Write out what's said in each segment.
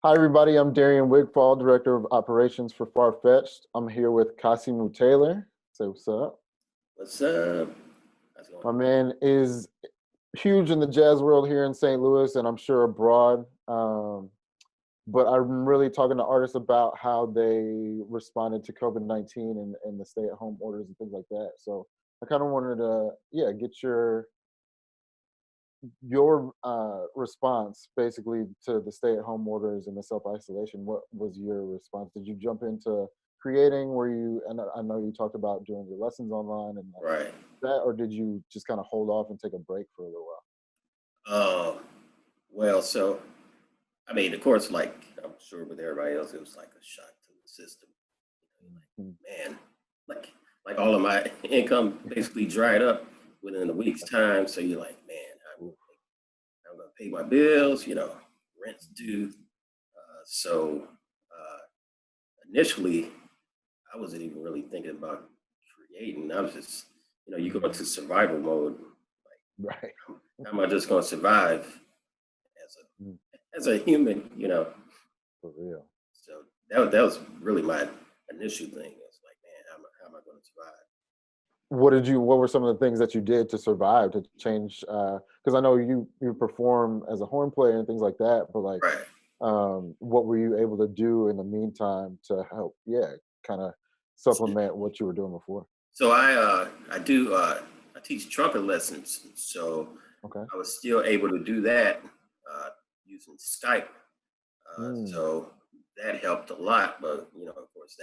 Hi, everybody. I'm Darian Wigfall, Director of Operations for FarFetched. I'm here with Kasimu Taylor. Say what's up. What's up? How's it going? My man is huge in the jazz world here in St. Louis and I'm sure abroad. But I'm really talking to artists about how they responded to COVID-19 and the stay-at-home orders and things like that. So I kind of wanted to, get your response basically to the stay-at-home orders and the self-isolation. What was your response? Did you jump into creating? Were you, and I know you talked about doing your lessons online and like Right. that, or did you just kind of hold off and take a break for a little while? Uh, well, I mean, of course, like I'm sure with everybody else, it was like a shock to the system. Mm. Man, like like all of my income basically dried up within a week's time. So you're like, man, I'm gonna pay my bills. Rent's due. So initially, I wasn't even really thinking about creating. I was just, you go into survival mode. Right. How am I just gonna survive as Mm. as a human, For real. So that was really my initial thing. It's like, man, how am I going to survive? What were some of the things that you did to survive, to change? Because I know you perform as a horn player and things like that, but like, Right. what were you able to do in the meantime to help, kind of supplement what you were doing before? So I teach trumpet lessons. So Okay. I was still able to do that uh, using Skype. Mm, So that helped a lot, but of course,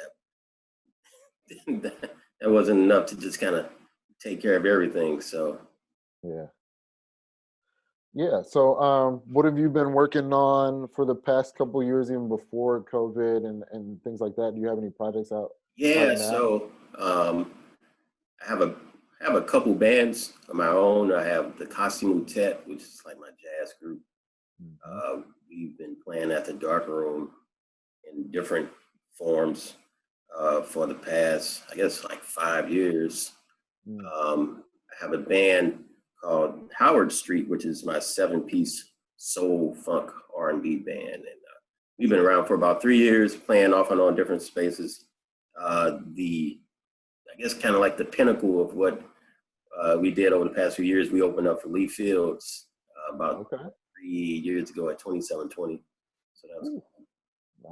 that wasn't enough to just kind of take care of everything. So yeah. Yeah. So, what have you been working on for the past couple years, even before COVID and things like that? Do you have any projects out right yeah, now? I have a couple bands of my own. I have the Kasimu, which is like my jazz group. Hmm. We've been playing at the Dark Room in different forms for the past, I guess, like 5 years. Mm. I have a band called Howard Street, which is my seven-piece soul funk R&B band, and we've been around for about 3 years, playing off and on different spaces. The I guess kind of like the pinnacle of what we did over the past few years. We opened up for Lee Fields about Okay. 3 years ago at 2720. So that was Ooh, cool.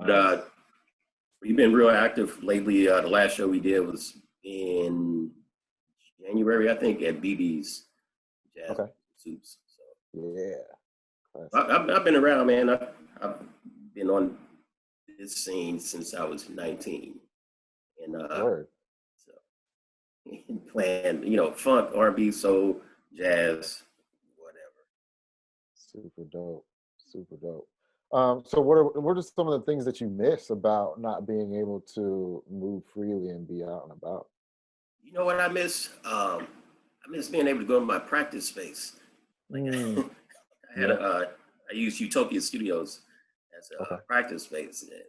But nice. we've been real active lately. The last show we did was in January, I think, at BB's Jazz Okay. Soups. So Yeah. Classic. I've been around, man. I've been on this scene since I was 19, and Word. so playing, funk, R&B, soul, jazz, whatever. Super dope. Super dope. So what are some of the things that you miss about not being able to move freely and be out and about? You know what I miss? I miss being able to go to my practice space. Like Mm, I had yeah. I used Utopia Studios as a Okay. practice space, and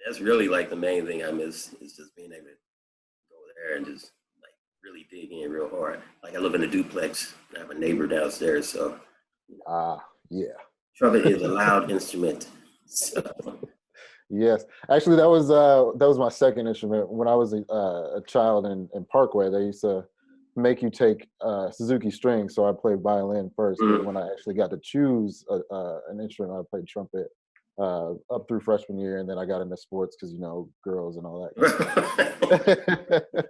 that's really like the main thing I miss is just being able to go there and just like really dig in real hard. Like I live in a duplex. I have a neighbor downstairs, so Ah, yeah. trumpet is a loud instrument. So, Yes. Actually, that was my second instrument. When I was a child in Parkway, they used to make you take Suzuki strings. So I played violin first, but mm. when I actually got to choose an instrument, I played trumpet up through freshman year, and then I got into sports because girls and all that kind of stuff.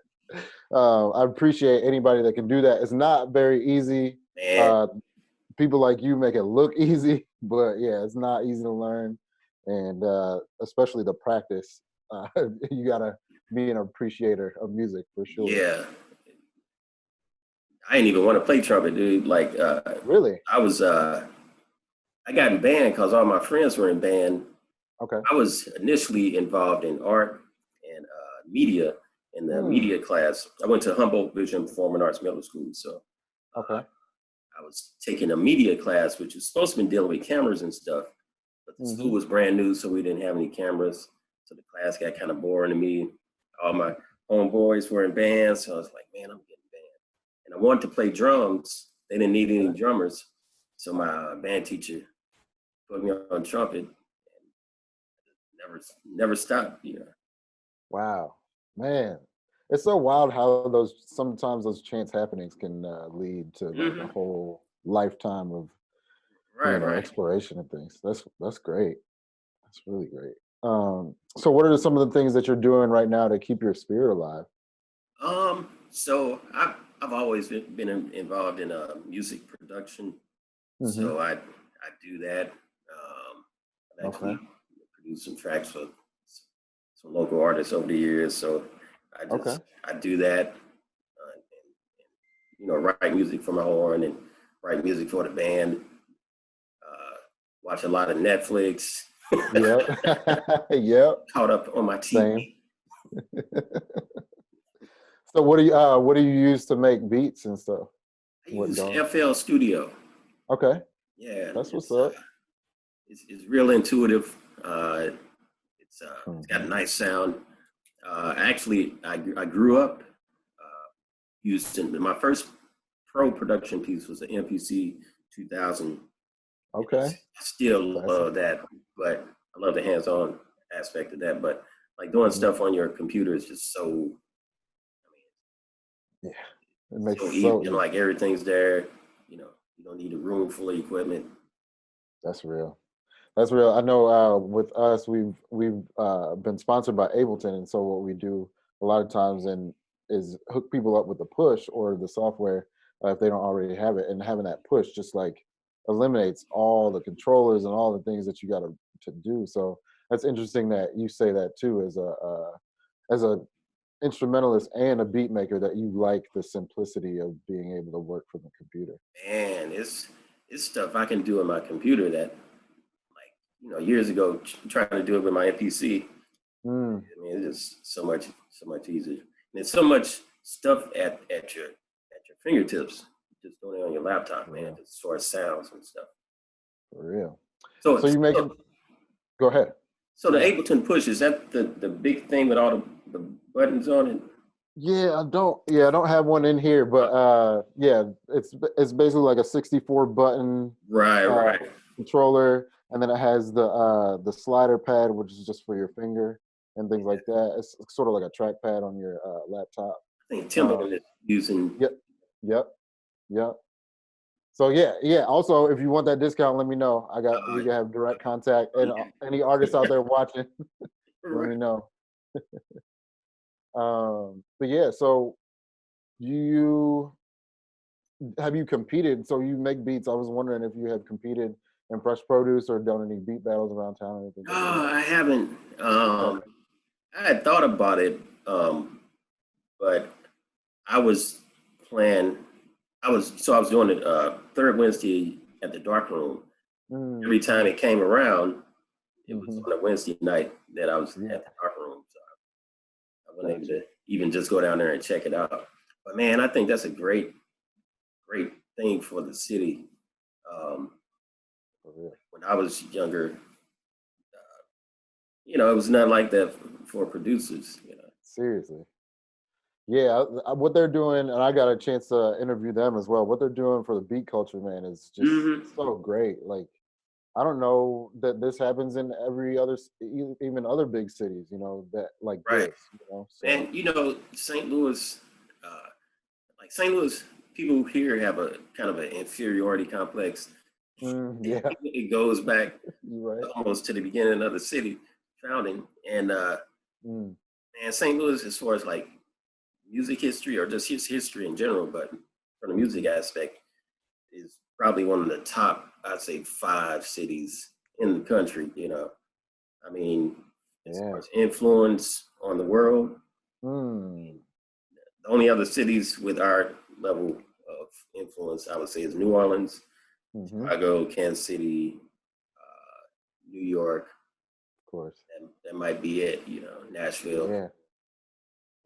I appreciate anybody that can do that. It's not very easy. Man, Uh, People like you make it look easy, but yeah, it's not easy to learn, and especially the practice. You gotta be an appreciator of music for sure. yeah, I didn't even want to play trumpet, dude. Like Really? I was I got in band because all my friends were in band. Okay. I was initially involved in art and media in the Hmm. media class. I went to Humboldt Visual and Performing Arts Middle School, so Okay. I was taking a media class, which was supposed to be dealing with cameras and stuff. But the Mm-hmm. school was brand new, so we didn't have any cameras. So the class got kind of boring to me. All my homeboys were in bands, so I was like, man, I'm getting band. And I wanted to play drums. They didn't need any Okay. drummers, so my band teacher put me on trumpet. never stopped. You know. Wow, man, it's so wild how sometimes those chance happenings can lead to like a Hmm. whole lifetime of Right, right. exploration and things. That's great. That's really great. So what are some of the things that you're doing right now to keep your spirit alive? So I've always involved in music production. Hmm. So I do that. I've Okay. actually produced some tracks for some local artists over the years. So Okay. I do that. Write music for my horn and write music for the band. Uh, Watch a lot of Netflix. Yep. Yep. Caught up on my Same. TV. So what do you use to make beats and stuff? I What use DAW? FL Studio. Okay. Yeah, That's what's up. it's real intuitive. It's got a Hmm. nice sound. Actually, I grew up using my first pro production piece was an MPC 2000. Okay. I still Classic. love that, but I love the hands-on aspect of that. But like doing Hmm. stuff on your computer is just so Yeah. It makes so it easy, so and easy. like everything's there. You don't need a room full of equipment. That's real. That's real. I know with us, we've been sponsored by Ableton, and so what we do a lot of times is hook people up with the push or the software if they don't already have it, and having that push just like eliminates all the controllers and all the things that you got to do. So that's interesting that you say that too as a instrumentalist and a beat maker that you like the simplicity of being able to work from the computer. And it's stuff I can do on my computer that like years ago trying to do it with my MPC. Mm, I mean, it's just so much easier. And there's so much stuff at your fingertips. Just doing it on your laptop, for man. real, Just as far as sounds and stuff. for real. So So you make it. so, Go ahead. so the Ableton Push, is that the big thing with all the buttons on it? I don't have one in here, but yeah, it's basically like a 64 button Right, uh right. controller, and then it has the slider pad, which is just for your finger and things like that. It's sort of like a trackpad on your laptop. I think Um, Timbaland is using. yep, yep, yep. So yeah. Also, if you want that discount, let me know. We Uh, can have direct contact, and yeah. any artists out there watching, let Right. me know. But yeah, so you have you competed? So you make beats. I was wondering if you have competed in Fresh Produce or done any beat battles around town or anything No, like that. I haven't. Okay. I had thought about it, but I was playing. I was doing it third Wednesday at the dark room. Mm, Every time it came around, it was mm-hmm. on a Wednesday night that I was Yeah. at the dark room. So I wasn't able Gotcha. to even just go down there and check it out. But man, I think that's a great thing for the city. Um, For real. when I was younger, it was not like that for producers. Seriously. Yeah, what they're doing, and I got a chance to interview them as well. What they're doing for the beat culture, man, is just Hmm. so great. Like, I don't know that this happens in every other, even other big cities, that like Right. this. So And St. Louis, uh, like St. Louis, people here have a kind of an inferiority complex. yeah, It goes back you're right. almost to the beginning of the city founding, and Mm, and St. Louis, as far as like music history or just his history in general, but from the music mhm. aspect, is probably one of the top, I'd say, 5 cities in the country. I mean, as far Yeah. as influence on the world, Mm, the only other cities with our level of influence, I would say, is New Orleans, mm-hmm. Chicago, Kansas City, New York. Of course. That might be it. Nashville. Yeah.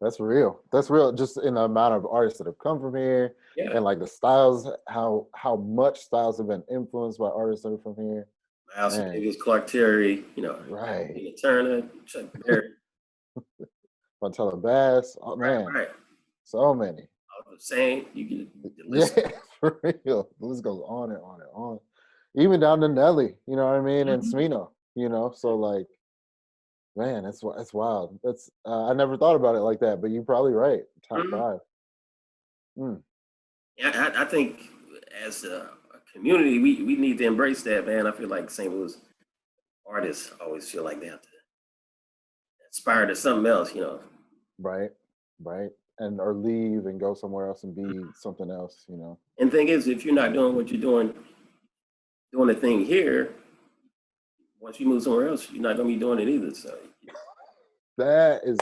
That's real. That's real. Just in the amount of artists that have come from here, Yeah, and like the styles, how much styles have been influenced by artists that are from here. Miles Man, Davis, Clark Terry. right. Tina Turner, Chuck Berry. Montella Bass. Oh Right, man, right. so many. I was saying you can the Yeah, list. for real. The list goes on and on and on. Even down to Nelly, you know what I mean, and Mhm. Smino, So like, Man, that's wild. That's I never thought about it like that, but you're probably right. Top Mhm. 5. Mm, Yeah, I think as a community, we need to embrace that, man. I feel like St. Louis artists always feel like they have to aspire to something else, you know. right, right, and or leave and go somewhere else and be something else. And thing is, if you're not doing what you're doing the thing here, once you move somewhere else, you're not gonna be doing it either. So That is,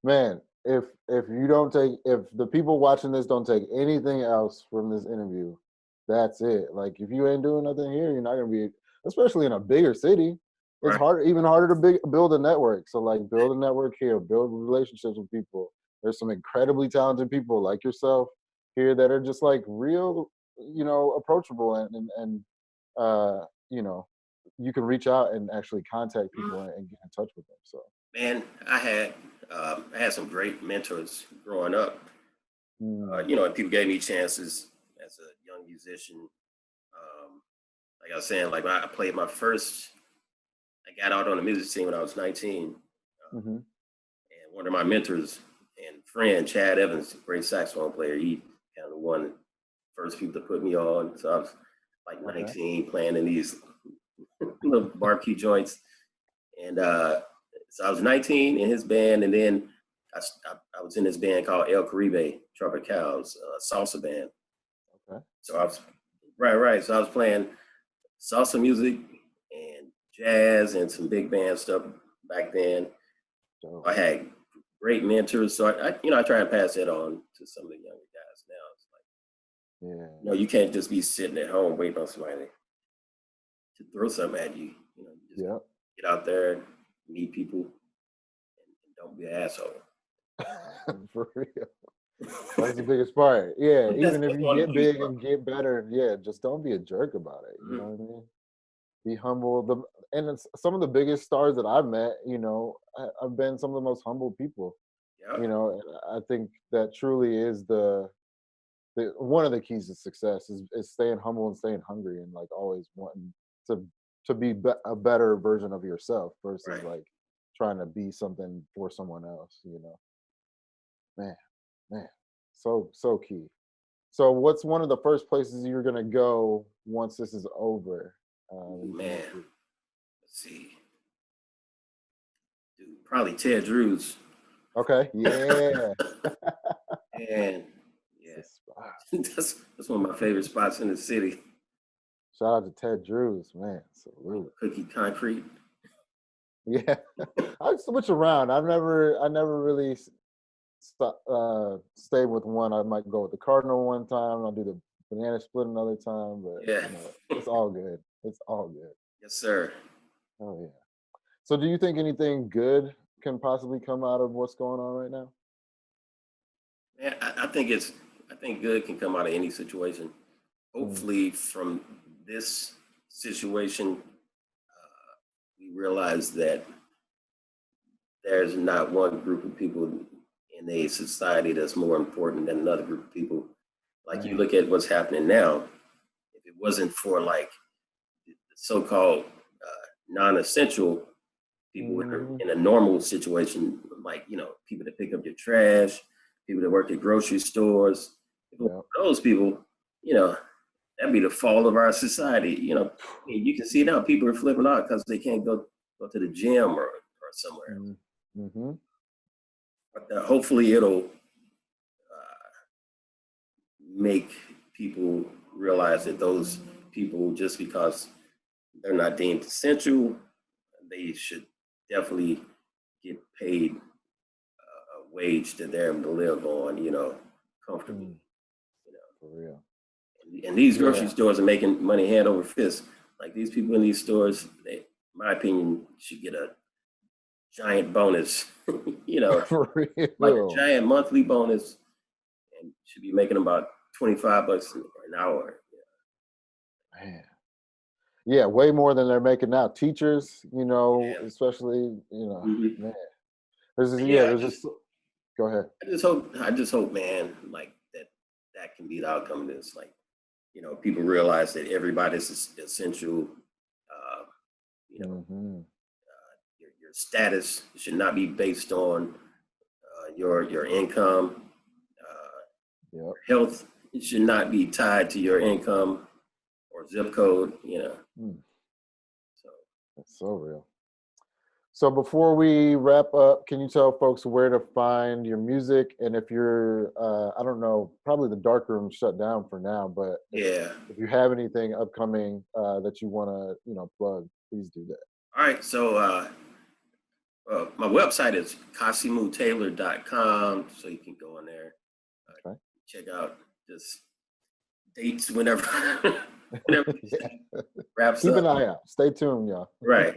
man. If the people watching this don't take anything else from this interview, that's it. Like if you ain't doing nothing here, you're not gonna be, especially in a bigger city. It's right, harder, even harder to build a network. So like, build a network here, build relationships with people. There's some incredibly talented people like yourself here that are just like real, approachable and uh, you know, you can reach out and actually contact people and get in touch with them. So. man, I had some great mentors growing up. Mm, You know, and people gave me chances as a young musician. Like I was saying, like I played my first. I got out on the music scene when I was 19, hmm and one of my mentors and friend, Chad Evans, great saxophone player, he kind of one of the first people to put me on. So I was like Okay. 19, playing in these little barbecue joints, and so I was 19 in his band, and then I was in this band called El Caribe Tropicals, salsa band. Okay. So I was right. So I was playing salsa music and jazz and some big band stuff back then. So I had great mentors, so I try and pass that on to some of the younger guys now. It's like, yeah. you can't just be sitting at home waiting on somebody to throw something at you. You just Yep. get out there, meet people, and don't be an asshole. For real. That's the biggest part. Yeah. That's Even if you one of get the biggest big and get better, yeah, just don't be a jerk about it. You know parts. what I mean? Be humble. And it's some of the biggest stars that I've met, I've been some of the most humble people. Yep. And I think that truly is the one of the keys to success is staying humble and staying hungry and like always wanting to be a better version of yourself versus Right. like trying to be something for someone else. Man, man, so key. So what's one of the first places you're gonna go once this is over? That Ooh, you can man. make it. Let's see. Dude, probably Ted Drew's. Okay, yeah. And It's a spot. yeah, that's one of my favorite spots in the city. Shout out to Ted Drews, man. Salute. Cookie Concrete. Yeah, I switch around. I never really stay with one. I might go with the Cardinal one time. I'll do the banana split another time, but Yeah. it's all good. It's all good. Yes, sir. Oh yeah. So, do you think anything good can possibly come out of what's going on right now? Man, I think good can come out of any situation. Mm, Hopefully, from this situation, we realize that there's not one group of people in a society that's more important than another group of people. Like you man. look at what's happening now, if it wasn't for like the so-called non-essential people Hmm. in a normal situation, like people that pick up your trash, people that work at grocery stores, Yeah. those people, you know, that'd be the fall of our society. I mean, you can see now people are flipping out because they can't go to the gym or somewhere else. Mm-hmm. But hopefully, it'll make people realize that those people, just because they're not deemed essential, they should definitely get paid a wage that they're able to live on, comfortably. Mm, for real. And these grocery Yeah. stores are making money hand over fist. Like these people in these stores, they, in my opinion, should get a giant bonus, you know, For like a real. giant monthly bonus, and should be making about $25 an hour. Man. Yeah, way more than they're making now. Teachers, Yeah. especially, Hmm. man. There's this, yeah, Yeah. there's this. Go ahead. I just hope, man, like that can be the outcome of this. Like, people realize that everybody's essential. Uh, you know, Hmm. your status. It should not be based on your income. Yep. Health, it should not be tied to your income or zip code, you know. So That's so real. So before we wrap up, can you tell folks where to find your music? And if you're, I don't know, probably the dark room shut down for now, but yeah. if you have anything upcoming that you want to, plug, please do that. All right. So my website is kasimutaylor.com. So you can go in there, Okay. check out just dates whenever, whenever wraps Keep up. an eye out. Stay tuned, y'all. Right.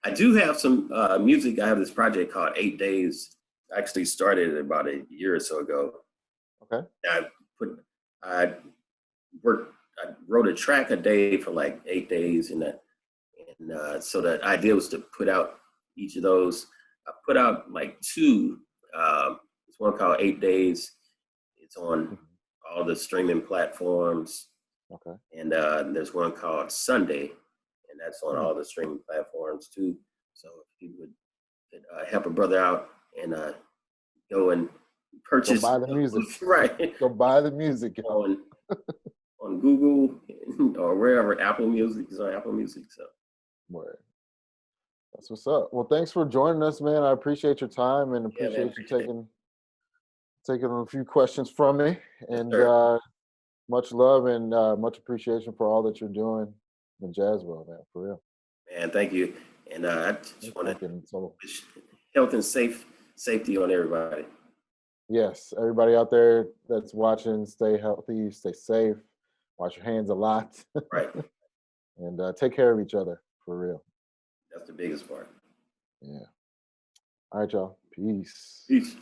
I do have some music. I have this project called 8 Days. I actually started it about a year or so ago. Okay. I wrote a track a day for like 8 days, and so the idea was to put out each of those. I put out like two. There's one called 8 Days. It's on all the streaming platforms. Okay. And there's one called Sunday, and that's on all the streaming platforms too. So if you would help a brother out and go and purchase, Go buy the music. right? Go buy the music, y'all. on Google or wherever. Apple Music is on Apple Music. So Word. That's what's up. Well, thanks for joining us, man. I appreciate your time and appreciate you taking a few questions from me. And much love and much appreciation for all that you're doing in the jazz world, man, for real. Man, thank you. And I just want to So, wish health and safety on everybody. yes, everybody out there that's watching, stay healthy, stay safe, wash your hands a lot. Right. And take care of each other, for real. That's the biggest part. Yeah. All right, y'all. Peace. Peace.